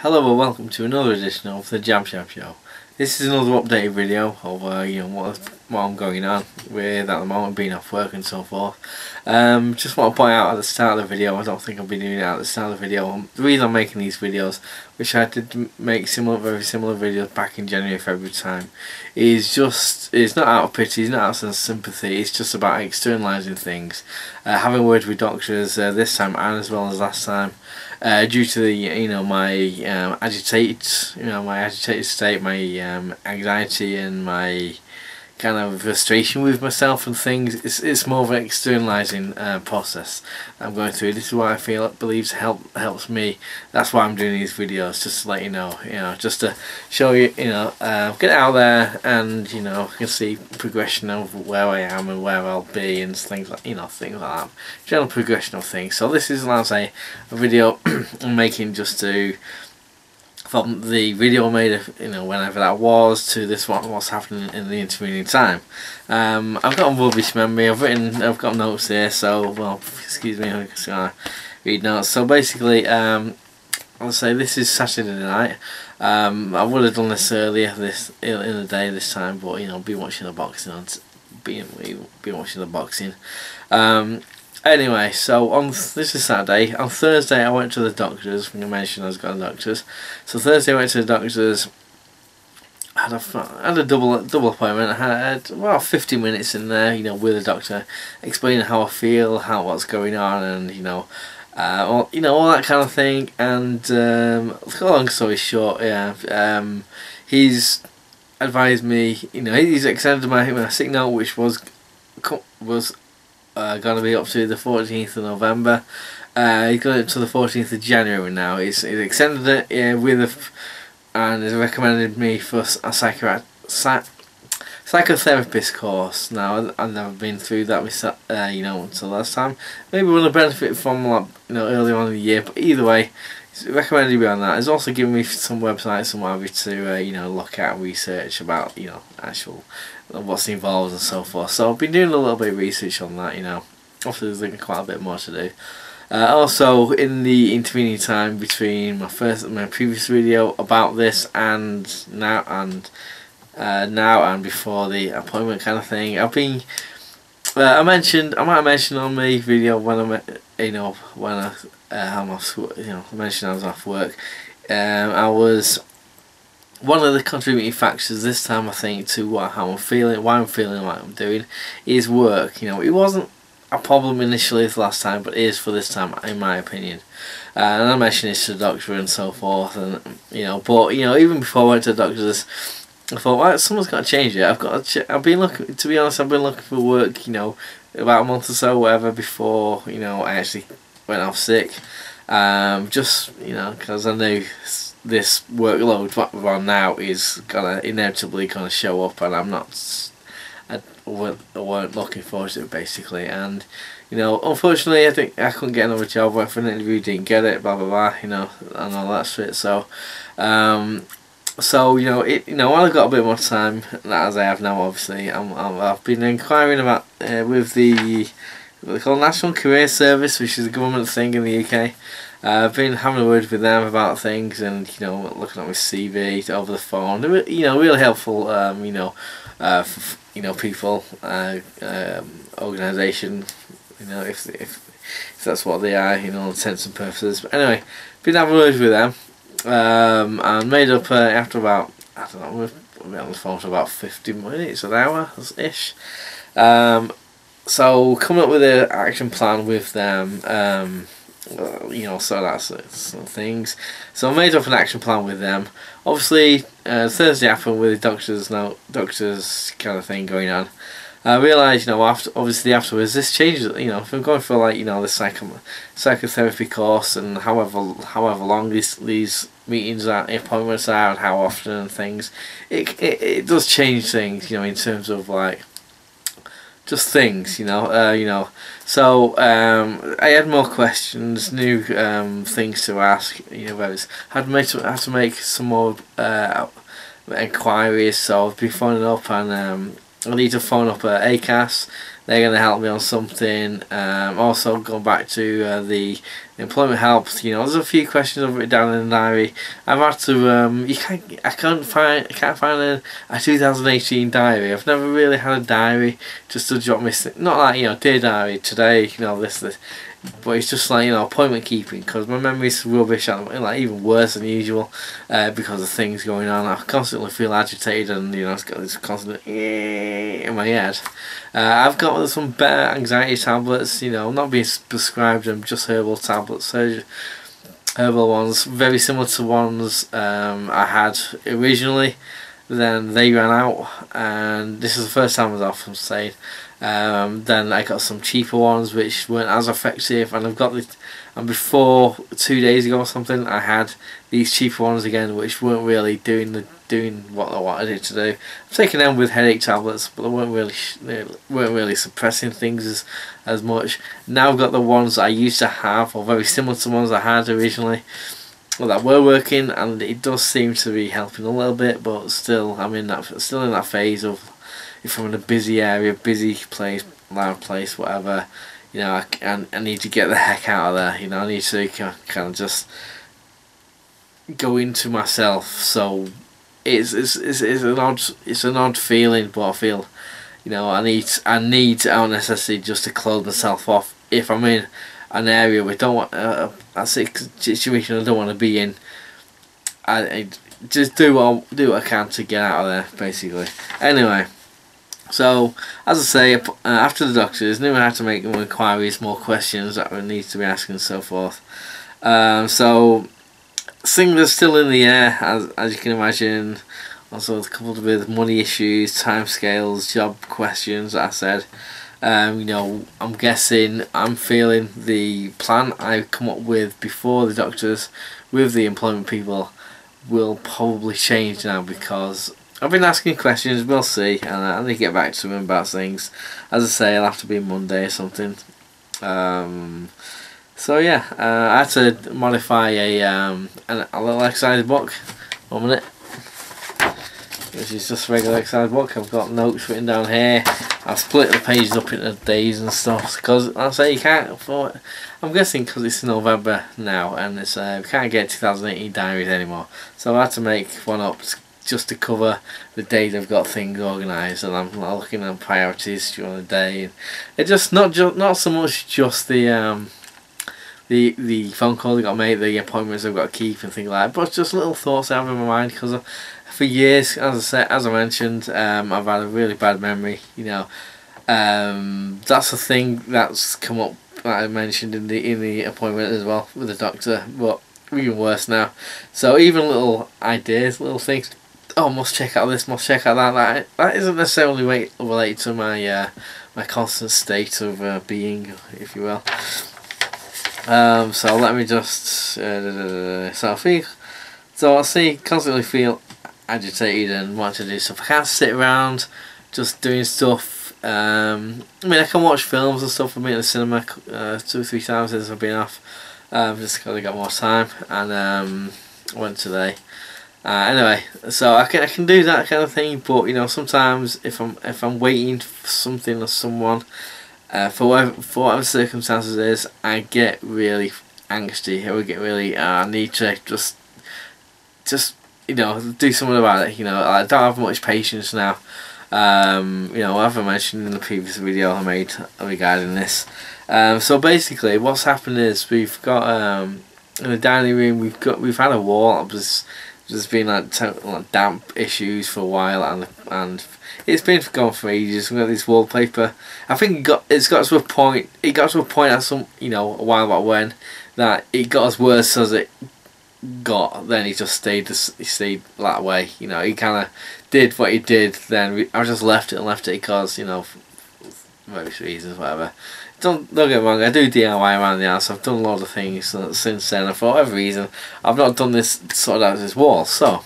Hello and welcome to another edition of the JabJab Show. This is another updated video of what I'm going on with at the moment, being off work and so forth. Just want to point out at the start of the video, I don't think I'll be doing it at the start of the video. The reason I'm making these videos, which I did make very similar videos back in January, February time, is it's not out of pity, it's not out of sympathy, it's just about externalising things. Having words with doctors this time and as well as last time. Due to the my agitated state, my anxiety and my kind of frustration with myself and things, it's more of an externalising process I'm going through. This is what I believes helps me. That's why I'm doing these videos, just to let you know, just to show you, get out there and you can see progression of where I am and where I'll be and things like things like that. General progression of things. So this is, let's say, a video I'm making just to. From the video I made, whenever that was, to this what's happening in the intervening time. I've got a rubbish memory. I've got notes here, so excuse me, I'm just gonna read notes. So basically, I'll say this is Saturday night. I would have done this earlier in the day this time, but been watching the boxing been watching the boxing. Anyway, so this is Saturday. On Thursday I went to the doctors. I think I mentioned I was going to the doctors. So Thursday I went to the doctors. I had a double appointment. I had 50 minutes in there, with the doctor, explaining how I feel, what's going on, and all that kind of thing. And long story short, he's advised me. He's extended my sick note, which was going to be up to the 14th of November. He's got it to the 14th of January now. He's extended it and has recommended me for a psychotherapist course. Now I've never been through that until last time. Maybe we'll benefit from earlier on in the year, but either way, he's recommended me on that. He's also given me some websites and what have you to look at, research about actual what's involved and so forth. So I've been doing a little bit of research on that. Obviously there's quite a bit more to do. Also, in the intervening time between my previous video about this and now and before the appointment kind of thing, I've been I might have mentioned on my video when I'm off, I mentioned I was off work. I was one of the contributing factors this time, I think, to how I'm feeling, why I'm feeling like I'm doing, is work. It wasn't a problem initially the last time, but it is for this time, in my opinion. And I mentioned this to the doctor and so forth, and but even before I went to the doctors, I thought, well, someone's got to change it. I've been looking. To be honest, I've been looking for work, about a month or so, whatever, before I actually went off sick. Just because I knew this workload what we're on now is inevitably gonna show up, and I weren't looking forward to it, basically. And unfortunately, I think I couldn't get another job. Went for an interview, didn't get it, blah blah blah, and all that shit. So while I've got a bit more time, as I have now, obviously, I've been inquiring about with what they call National Career Service, which is a government thing in the UK. I've been having a word with them about things, and looking at my CV over the phone. They're really helpful. People, organisation. If that's what they are, intents and purposes. But anyway, been having a word with them, and made up after about, I don't know, we've been on the phone for about 50 minutes, an hour ish. So coming up with an action plan with them. So that's some things. So I made up an action plan with them. Obviously, Thursday happened with the doctors kind of thing going on. I realised, afterwards, this changes. If I'm going for the psychotherapy course, and however long these meetings are, appointments are, and how often and things, it does change things. In terms of just things, So I had more questions, new things to ask. Had to make some more inquiries. So I've been phoning up, and I need to phone up ACAS, they're going to help me on something. Also going back to the employment help, you know, there's a few questions I've written down in the diary. I've had to I can't find a 2018 diary. I've never really had a diary just to jot my not like, you know, dear diary today, you know, this, but it's just like, you know, appointment keeping, because my memory's rubbish, and like even worse than usual because of things going on. I constantly feel agitated, and you know, it's got this constant in my head. I've got some better anxiety tablets, you know, not being prescribed them, just herbal tablets, herbal ones, very similar to ones I had originally. Then they ran out, and this is the first time I was off from saying. Then I got some cheaper ones which weren't as effective, and I've got this. And before 2 days ago or something, I had these cheaper ones again, which weren't really doing what I wanted it to do. I've taken them with headache tablets, but they weren't really suppressing things as much. Now I've got the ones that I used to have, or very similar to ones I had originally, that were working, and it does seem to be helping a little bit. But still, I'm still in that phase of, if I'm in a busy area, busy place, loud place, whatever, you know, I need to get the heck out of there. You know, I need to kind of just go into myself. So it's an odd feeling, but I feel, you know, I need out necessity just to close myself off if I'm in an area we don't want a situation I don't want to be in. I just do what I can to get out of there, basically. Anyway, so as I say, after the doctors, knew I had to make more inquiries, more questions that we need to be asking, and so forth. So things are still in the air, as you can imagine. Also coupled with money issues, timescales, job questions that I said. You know, I'm feeling the plan I come up with before the doctors with the employment people will probably change now, because I've been asking questions. We'll see, and I need to get back to them about things. As I say, it'll have to be Monday or something. So yeah, I had to modify a little exercise book. 1 minute. Which is just a regular exercise book. I've got notes written down here. I've split the pages up into days and stuff, because I say you can't afford. I'm guessing because it's November now, and it's we can't get 2018 diaries anymore. So I had to make one up just to cover the days I've got things organised, and I'm looking at priorities during the day. And it just not so much just the phone calls I got to make, the appointments I've got to keep, and things like that, but just little thoughts I have in my mind, because for years, as I mentioned, I've had a really bad memory. You know, that's the thing that's come up that I mentioned in the appointment as well with the doctor, but even worse now. So even little ideas, little things, oh, must check out this, must check out that. That isn't necessarily related to my my constant state of being, if you will. So let me just constantly feel agitated and want to do stuff. I can't sit around just doing stuff. I mean, I can watch films and stuff. I've been in the cinema 2 or 3 times since I've been off, just because I got more time, and I went today. Anyway, so I can do that kind of thing, but you know, sometimes if I'm waiting for something or someone, for whatever circumstances it is, I get really angsty. I would get really I need to just you know, do something about it. You know, I don't have much patience now. You know, as I mentioned in the previous video I made regarding this. So basically, what's happened is we've got in the dining room we've had a wall. There's been like damp issues for a while, and it's been going for ages. We've got this wallpaper. I think it got to a point. It got to a point at a while back when that it got as worse as it got. Then he just stayed that way. You know, he kind of did what he did. Then I just left it because, you know, for various reasons, whatever. Don't get me wrong, I do DIY around the house. I've done a lot of things since then, and for whatever reason I've not done this, sorted out this wall. So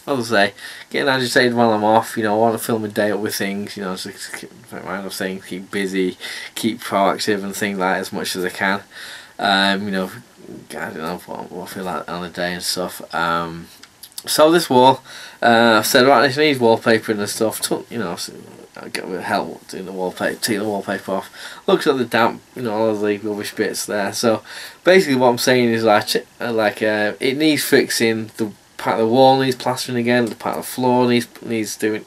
as I say, getting agitated while I'm off, you know, I want to fill my day up with things, you know, just keep my mind off things, keep busy, keep proactive and things like that as much as I can. You know, I don't know what I feel like on the day and stuff. So this wall, I've said, right, this needs wallpaper and stuff. You know, I get a bit of help doing the wallpaper, taking the wallpaper off. Looks at the damp, you know, all the rubbish bits there. So basically, what I'm saying is it needs fixing. The part of the wall needs plastering again. The part of the floor needs doing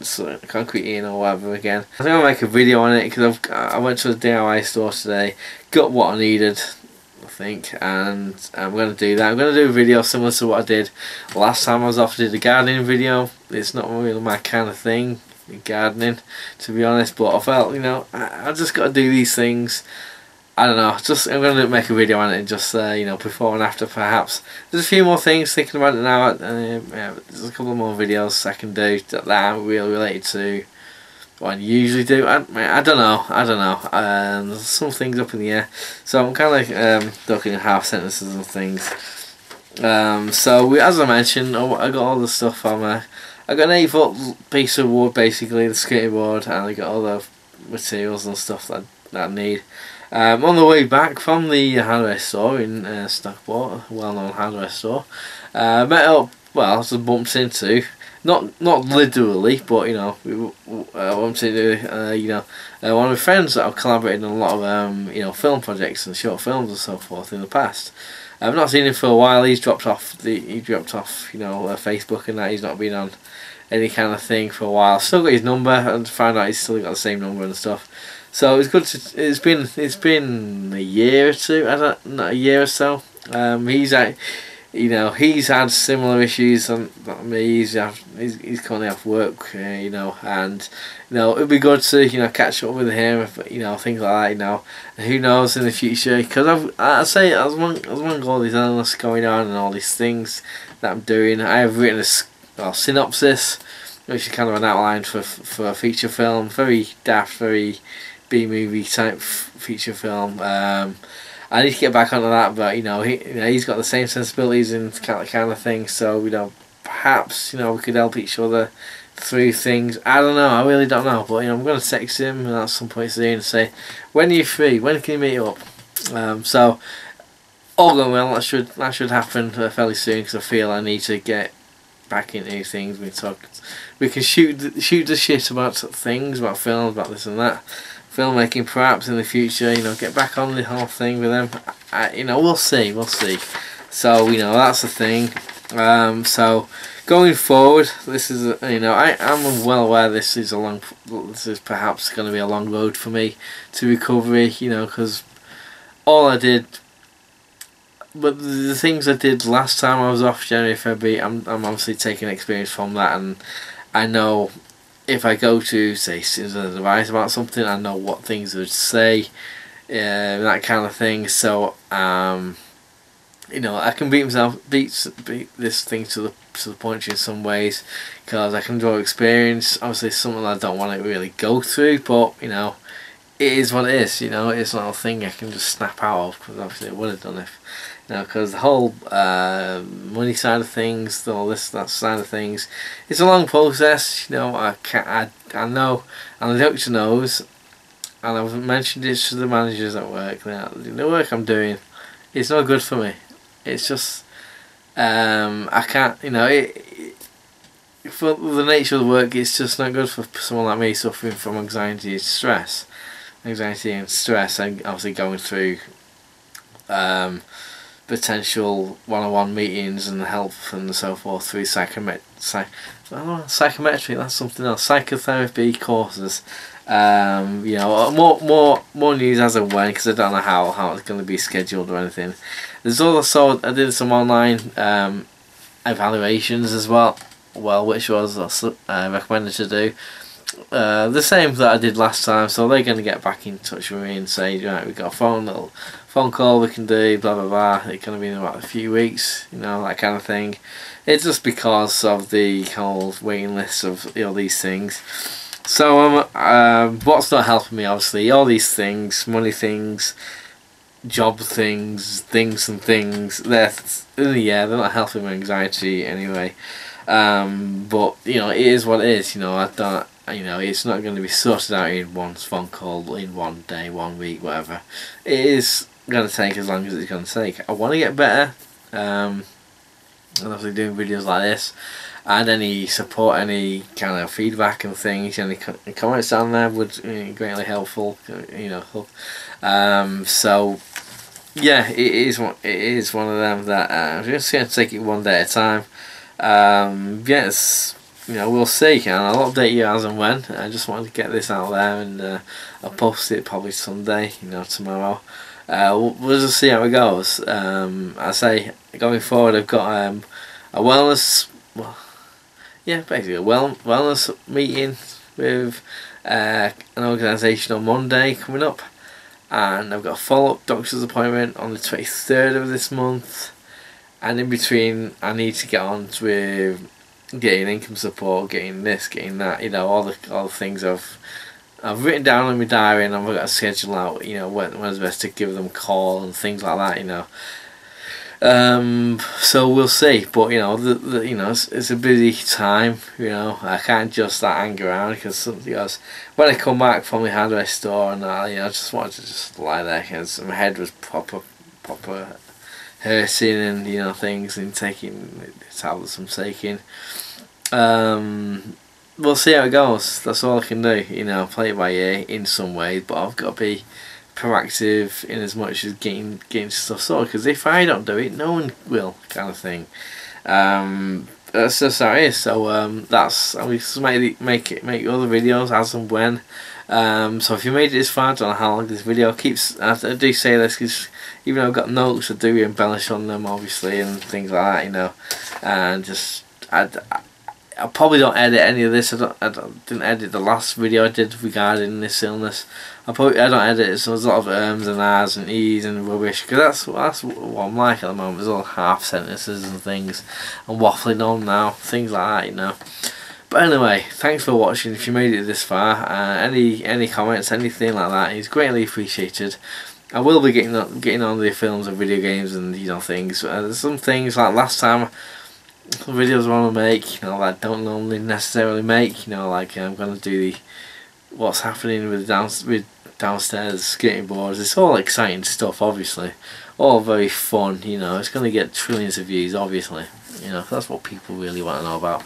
concrete in or whatever again. I think I'll make a video on it because I went to the DIY store today, got what I needed, I think, and I'm going to do that. I'm going to do a video similar to what I did last time I was off. I did a gardening video. It's not really my kind of thing, gardening, to be honest, but I felt, you know, I just got to do these things. I don't know, I'm going to make a video on it and just, you know, before and after perhaps. There's a few more things thinking about it now. Yeah, there's a couple more videos I can do that aren't really related to what I usually do. I don't know. There's some things up in the air. So I'm kind of talking half sentences and things. So as I mentioned, I got all the stuff from I got an 8-foot piece of wood, basically, the skateboard, and I got all the materials and stuff that I need. On the way back from the hardware store in Stockport, a well-known hardware store, met up, well, I was bumped into, not literally, but you know, we bumped into you know, one of my friends that I've collaborated on a lot of you know, film projects and short films and so forth in the past. I've not seen him for a while. He's dropped off you know, Facebook and that. He's not been on any kind of thing for a while. Still got his number, and found out he's still got the same number and stuff. So it's good to. It's been a year or two. Not a year or so. You know, he's had similar issues than me. He's currently off work, you know, and you know, it'd be good to, you know, catch up with him, you know, things like that, you know. And who knows in the future? Because I say as one of all these illness going on and all these things that I'm doing, I have written a synopsis, which is kind of an outline for a feature film, very daft, very B-movie type feature film. I need to get back onto that, but you know, he's got the same sensibilities and kind of thing. So you know, perhaps, you know, we could help each other through things. I don't know. I really don't know. But you know, I'm going to text him at some point soon and say, when are you free? When can you meet up? So all going well. That should happen fairly soon, because I feel I need to get back into things. We can shoot the shit about things, about films, about this and that. Filmmaking perhaps in the future, you know, get back on the whole thing with them. You know, we'll see. So you know, that's the thing. So going forward, this is you know, I'm well aware this is perhaps going to be a long road for me to recovery. You know, because all I did, but the things I did last time I was off, January, February, I'm obviously taking experience from that, and I know. If I go to, say, citizens' advice about something, I know what things I would say, that kind of thing. So, you know, I can beat this thing to the punch in some ways, because I can draw experience. Obviously, it's something I don't want to really go through, but you know, it is what it is. You know, it's not a thing I can just snap out of, because obviously I would have done it. You know, because the whole money side of things, all that side of things, it's a long process. You know, I know, and the doctor knows, and I've mentioned it to the managers at work. Now, the work I'm doing, it's not good for me. It's just, I can't. You know, for the nature of the work, it's just not good for someone like me suffering from anxiety and stress, and obviously going through. Potential one-on-one meetings and help and so forth through psychometry, that's something else, psychotherapy courses. You know, more news as and when, because I don't know how it's going to be scheduled or anything. There's also, I did some online evaluations as well, which was recommended to do. The same that I did last time, so they're going to get back in touch with me and say, right, we've got a little phone call we can do, blah blah blah. It's going to be in about a few weeks, you know, that kind of thing. It's just because of the whole waiting list of, you know, these things. So what's not helping me, obviously, all these things, money things, job things, and things. They're not helping my anxiety anyway. But you know, it is what it is. You know, you know, it's not going to be sorted out in one phone call, in one day, 1 week, whatever. It is going to take as long as it's going to take. I want to get better. and obviously doing videos like this, and any support, any kind of feedback and things, any comments down there would be greatly helpful, you know. So yeah, it is one of them that I'm just going to take it one day at a time. Yes, you know, we'll see, and I'll update you as and when. I just wanted to get this out there, and I'll post it probably Sunday, you know, tomorrow. We'll just see how it goes. I say going forward, I've got a wellness, well, yeah, basically a wellness meeting with an organisation on Monday coming up, and I've got a follow-up doctor's appointment on the 23rd of this month, and in between I need to get on with getting income support, getting this, getting that, you know, all the things I've written down in my diary, and I've got to schedule out, you know, when's best to give them a call and things like that, you know. So we'll see, but you know, you know, it's a busy time. You know, I can't just hang around because when I come back from the hardware store and you know, I just wanted to just lie there because my head was proper hurting, and you know, things, and taking the tablets I'm taking. We'll see how it goes. That's all I can do. You know, play it by ear in some ways, but I've got to be proactive in as much as getting stuff sorted, because if I don't do it, no one will, kind of thing. That's just how it is. So that's, I will just make other videos as and when. So if you made it this far, I don't know how long this video keeps. I do say this because even though I've got notes, I do embellish on them, obviously, and things like that, you know, and just I probably don't edit any of this. I didn't edit the last video I did regarding this illness. I don't edit it, so there's a lot of ums and ahs and e's and rubbish, because that's what I'm like at the moment. There's all half sentences and things. I'm waffling on now, things like that, you know. But anyway, thanks for watching. If you made it this far, any comments, anything like that is greatly appreciated. I will be getting on the films and video games and, you know, things. There's some things like last time, videos I want to make, you know, that I don't normally necessarily make, you know, like I'm going to do the what's happening with downstairs skating boards. It's all exciting stuff, obviously, all very fun, you know. It's going to get trillions of views, obviously, you know, that's what people really want to know about.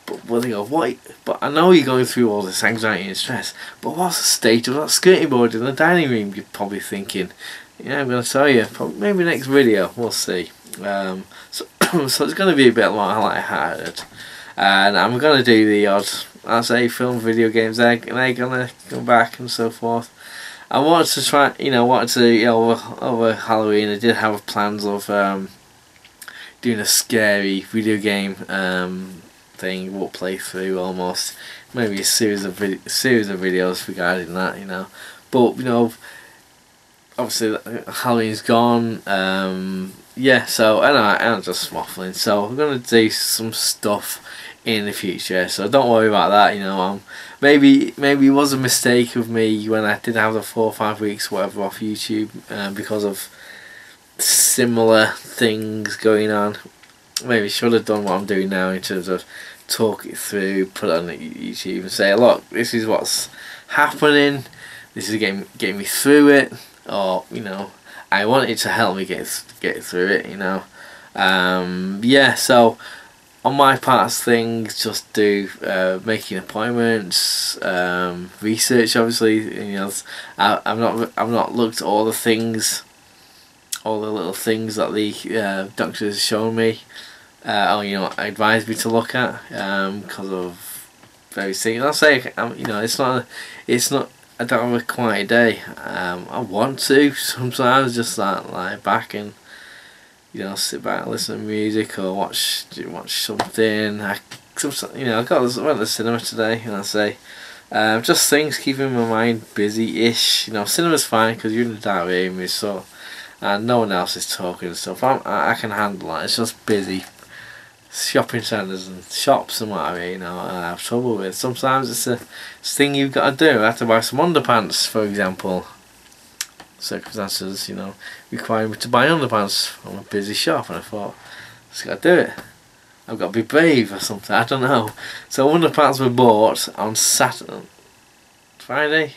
But when they go, what? But I know you're going through all this anxiety and stress, but what's the state of that skating board in the dining room? You're probably thinking. Yeah, I'm going to tell you, probably, maybe next video, we'll see. So it's going to be a bit more light-hearted, and I'm going to do the odd, I say, film, video games. They're going to come back and so forth. I wanted to try, you know, over Halloween I did have plans of doing a scary video game thing, what playthrough almost, maybe a series of videos regarding that, you know. But you know, obviously Halloween's gone. Yeah, so I'm just waffling. So I'm gonna do some stuff in the future. So don't worry about that. You know, maybe it was a mistake of me when I did have the 4 or 5 weeks whatever off YouTube because of similar things going on. Maybe should have done what I'm doing now in terms of talk it through, put it on YouTube and say, look, this is what's happening. This is getting me through it, or you know, I want it to help me get through it, you know. Yeah, so on my parts, things just do making appointments, research. Obviously, you know, I've not looked at all the things, all the little things that the doctor has shown me, or you know, advised me to look at, because of various things. I'll say, you know, it's not. I don't have a quiet day. I want to sometimes just lie back and, you know, sit back and listen to music or watch something. You know, I went to the cinema today, and I say, just things keeping my mind busy-ish. You know, cinema's fine because you're in the dark room, and no one else is talking and stuff. I can handle that. It's just busy shopping centres and shops and whatever, you know, I have trouble with. Sometimes it's a thing you've got to do. I have to buy some underpants, for example. Circumstances, you know, require me to buy underpants from a busy shop, and I thought, I just got to do it. I've got to be brave or something, I don't know. So underpants were bought on Friday,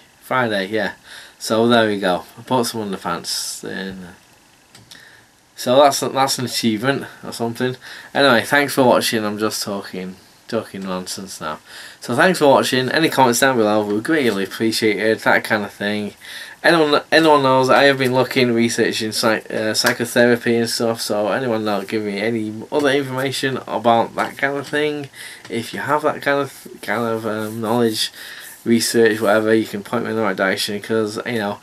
yeah. So there we go. I bought some underpants, and So that's an achievement or something. Anyway, thanks for watching. I'm just talking nonsense now. So thanks for watching. Any comments down below would greatly appreciated. That kind of thing. Anyone knows I have been researching psychotherapy and stuff. So anyone know, give me any other information about that kind of thing. If you have that kind of knowledge, research, whatever, you can point me in the right direction. Because now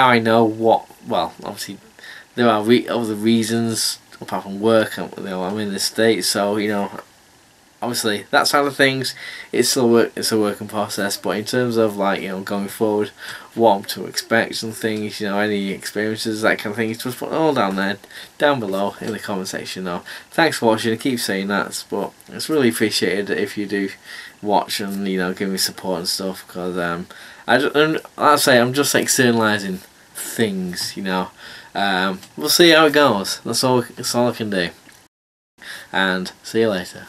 I know what. Well, obviously there are other reasons apart from work. I'm in the States, so obviously that side of things, it's a working process. But in terms of going forward, what I'm to expect and things, any experiences, that kind of thing, just put it all down below in the comment section. Now, thanks for watching. I keep saying that, but it's really appreciated if you do watch and give me support and stuff, because I'm just externalizing things. We'll see how it goes. That's all I can do. And see you later.